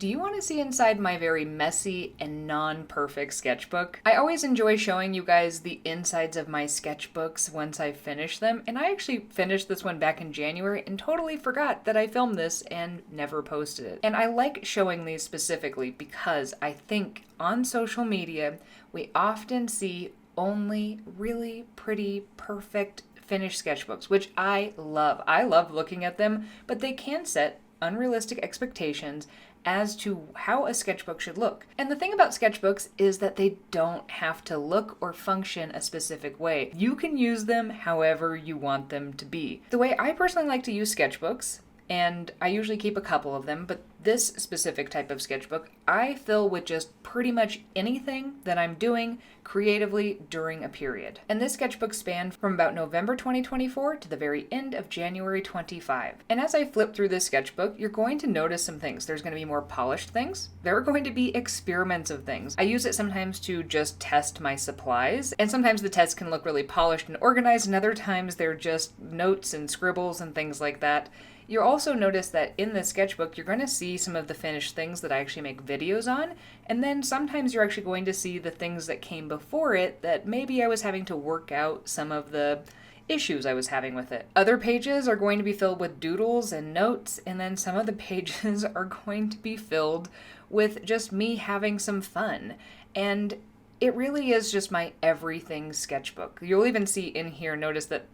Do you want to see inside my very messy and non-perfect sketchbook? I always enjoy showing you guys the insides of my sketchbooks once I finish them, and I actually finished this one back in January and totally forgot that I filmed this and never posted it. And I like showing these specifically because I think on social media we often see only really pretty, perfect finished sketchbooks, which I love. I love looking at them, but they can set unrealistic expectations as to how a sketchbook should look. And the thing about sketchbooks is that they don't have to look or function a specific way. You can use them however you want them to be. The way I personally like to use sketchbooks, and I usually keep a couple of them, but this specific type of sketchbook I fill with just pretty much anything that I'm doing creatively during a period. And this sketchbook spanned from about November 2024 to the very end of January 25. And as I flip through this sketchbook, you're going to notice some things. There's going to be more polished things. There are going to be experiments of things. I use it sometimes to just test my supplies, and sometimes the tests can look really polished and organized, and other times they're just notes and scribbles and things like that. You'll also notice that in this sketchbook, you're going to see some of the finished things that I actually make videos on, and then sometimes you're actually going to see the things that came before it that maybe I was having to work out some of the issues I was having with it. Other pages are going to be filled with doodles and notes, and then some of the pages are going to be filled with just me having some fun. And it really is just my everything sketchbook. You'll even see in here, notice that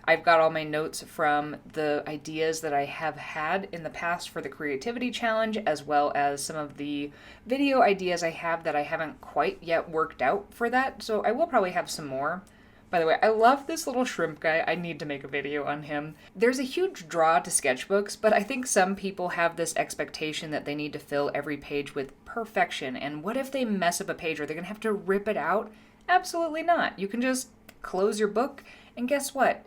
I've got all my notes from the ideas that I have had in the past for the creativity challenge, as well as some of the video ideas I have that I haven't quite yet worked out for that, so I will probably have some more. By the way, I love this little shrimp guy. I need to make a video on him. There's a huge draw to sketchbooks, but I think some people have this expectation that they need to fill every page with perfection, and what if they mess up a page? Are they gonna have to rip it out? Absolutely not. You can just close your book, and guess what?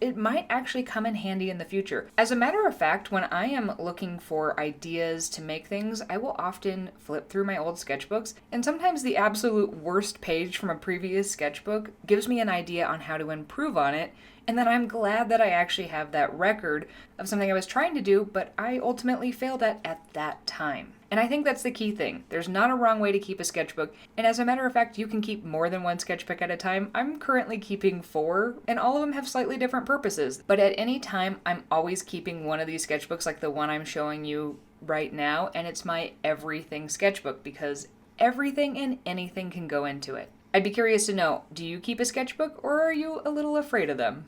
It might actually come in handy in the future. As a matter of fact, when I am looking for ideas to make things, I will often flip through my old sketchbooks, and sometimes the absolute worst page from a previous sketchbook gives me an idea on how to improve on it, and then I'm glad that I actually have that record of something I was trying to do, but I ultimately failed at that time. And I think that's the key thing. There's not a wrong way to keep a sketchbook, and as a matter of fact, you can keep more than one sketchbook at a time. I'm currently keeping 4, and all of them have slightly different purposes. But at any time, I'm always keeping one of these sketchbooks, like the one I'm showing you right now, and it's my everything sketchbook because everything and anything can go into it. I'd be curious to know, do you keep a sketchbook, or are you a little afraid of them?